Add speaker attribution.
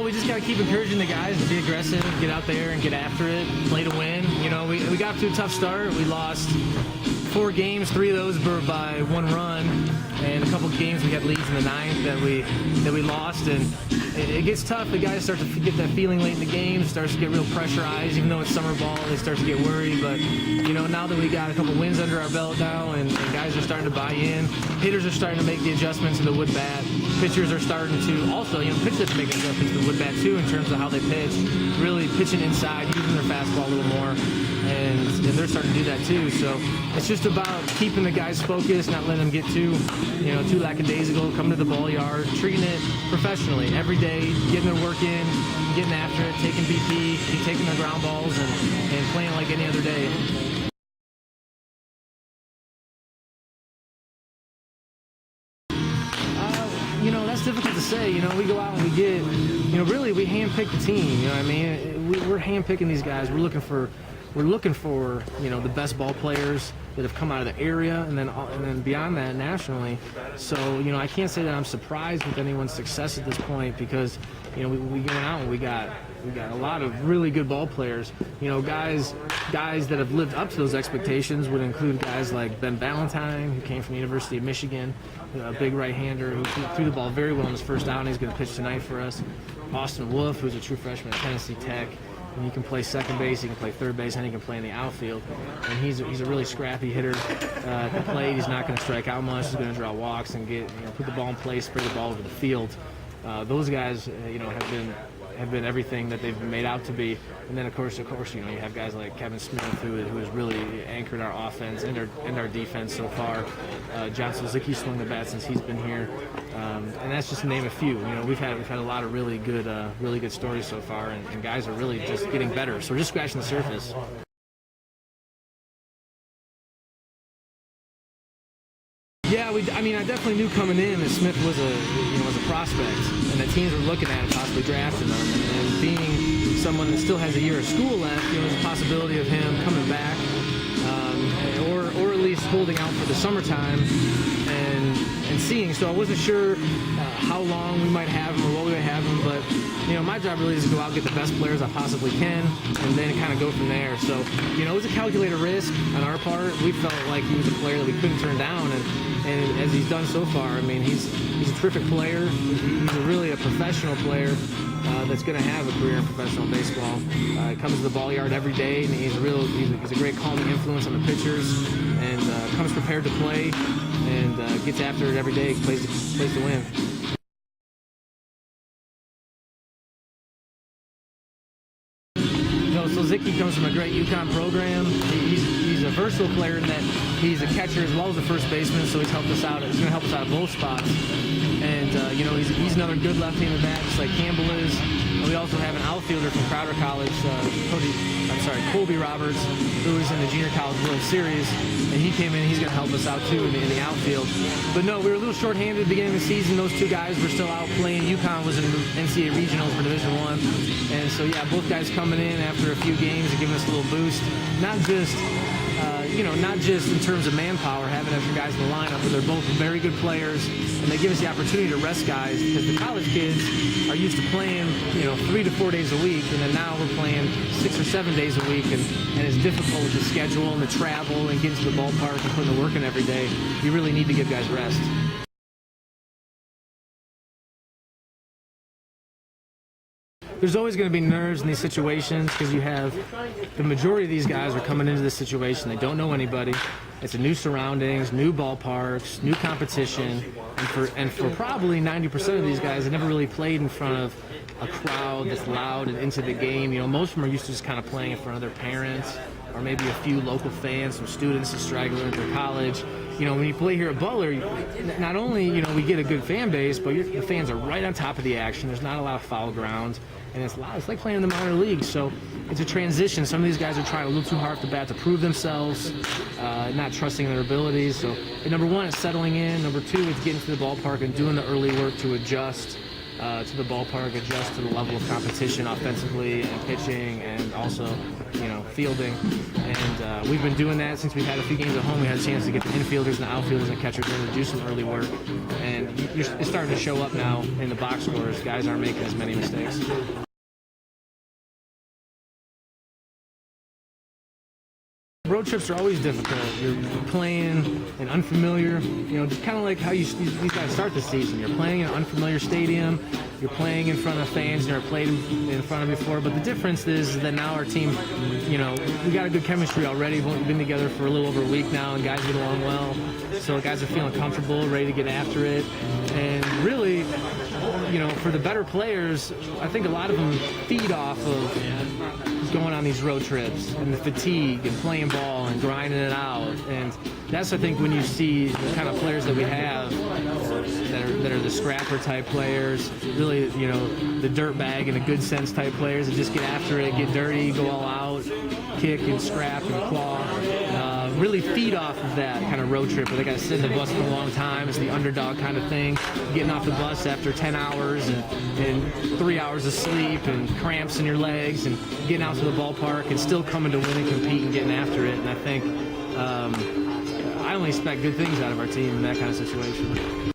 Speaker 1: Well, we just got to keep encouraging the guys to be aggressive, get out there and get after it, play to win. You know, we got to a tough start. We lost 4 games, 3 of those were by 1 run, and a couple of games we had leads in the 9th that we lost, and it gets tough. The guys start to get that feeling late in the game, starts to get real pressurized. Even though it's summer ball, they start to get worried. But you know, now that we got a couple wins under our belt now, and guys are starting to buy in, hitters are starting to make the adjustments to the wood bat. Pitchers are starting to also, you know, pitchers make adjustments to the wood bat too in terms of how they pitch, really pitching inside, using their fastball a little more. And they're starting to do that too. So it's just about keeping the guys focused, not letting them get too lackadaisical, coming to the ball yard, treating it professionally every day, getting their work in, getting after it, taking BP, taking their ground balls, and playing like any other day. You know, that's difficult to say. You know, we go out and we get, you know, really we handpick the team. You know what I mean? We're handpicking these guys. We're looking for, you know, the best ball players that have come out of the area, and then beyond that nationally. So, you know, I can't say that I'm surprised with anyone's success at this point, because, you know, we going out and we got a lot of really good ball players. You know, guys that have lived up to those expectations would include guys like Ben Ballantyne, who came from the University of Michigan, a big right-hander who threw the ball very well in his first outing. He's going to pitch tonight for us. Austin Wolf, who's a true freshman at Tennessee Tech. And he can play second base, he can play third base, and he can play in the outfield. And he's a really scrappy hitter at the plate. He's not going to strike out much. He's going to draw walks and put the ball in play, spray the ball over the field. Those guys, you know, have been everything that they've been made out to be. And then of course, you know, you have guys like Kevin Smith, who has really anchored our offense and our defense so far. John Solzicki swung the bat since he's been here, and that's just to name a few. You know, we've had a lot of really good stories so far, and guys are really just getting better. So we're just scratching the surface. Yeah, I definitely knew coming in that Smith was a prospect, and that teams were looking at him, possibly drafting him, and being someone that still has a year of school left, you know, there's a possibility of him coming back, or at least holding out for the summertime and seeing. So I wasn't sure how long we might have him or what we might have him, but you know, my job really is to go out and get the best players I possibly can, and then kind of go from there. So, you know, it was a calculated risk on our part. We felt like he was a player that we couldn't turn down, and as he's done so far, I mean, he's a terrific player. He's really a professional player that's going to have a career in professional baseball. He comes to the ball yard every day, and he's a great calming influence on the pitchers, and comes prepared to play, and gets after it every day, plays to win. Solzicki comes from a great UConn program. He's a versatile player in that he's a catcher as well as a first baseman, so he's helped us out. He's going to help us out at both spots. And you know, he's another good left-handed bat, just like Campbell is. And we also have an outfielder from Crowder College, Colby Roberts, who was in the Junior College World Series, and he came in. He's going to help us out too in the outfield. But no, we were a little short-handed at the beginning of the season. Those two guys were still out playing. UConn was in NCAA regionals for Division I, and so yeah, both guys coming in after a few games and giving us a little boost. Not just in terms of manpower, having extra guys in the lineup, but they're both very good players, and they give us the opportunity to rest guys, because the college kids are used to playing, you know, 3 to 4 days a week, and then now we're playing 6 or 7 days a week, and it's difficult with the schedule and the travel and getting to the ballpark and putting the work in every day. You really need to give guys rest. There's always going to be nerves in these situations, because you have the majority of these guys are coming into this situation. They don't know anybody. It's a new surroundings, new ballparks, new competition, and for probably 90% of these guys, they never really played in front of a crowd that's loud and into the game. You know, most of them are used to just kind of playing in front of their parents, or maybe a few local fans, some students, a straggler at their college. You know, when you play here at Butler, not only, you know, we get a good fan base, but the fans are right on top of the action. There's not a lot of foul ground, and it's like playing in the minor leagues. So it's a transition. Some of these guys are trying a little too hard off the bat to prove themselves, not trusting their abilities. So number one, it's settling in. Number two, it's getting to the ballpark and doing the early work to adjust. to the ballpark, adjust to the level of competition offensively and pitching, and also, fielding. And we've been doing that since we've had a few games at home. We had a chance to get the infielders and the outfielders and catchers in to do some early work. And it's starting to show up now in the box scores. Guys aren't making as many mistakes. Road trips are always difficult. You're playing in unfamiliar, just kind of like how these guys start the season. You're playing in an unfamiliar stadium. You're playing in front of fans you never played in front of before. But the difference is that now our team, we got a good chemistry already. We've been together for a little over a week now, and guys get along well. So guys are feeling comfortable, ready to get after it. And really, for the better players, I think a lot of them feed off of going on these road trips and the fatigue and playing ball and grinding it out. And that's, I think, when you see the kind of players that we have that are the scrapper type players, really, the dirt bag in a good sense type players that just get after it, get dirty, go all out, kick and scrap and claw. Really feed off of that kind of road trip where they got to sit in the bus for a long time. It's the underdog kind of thing. Getting off the bus after 10 hours and 3 hours of sleep and cramps in your legs, and getting out to the ballpark and still coming to win and compete and getting after it. And I think I only expect good things out of our team in that kind of situation.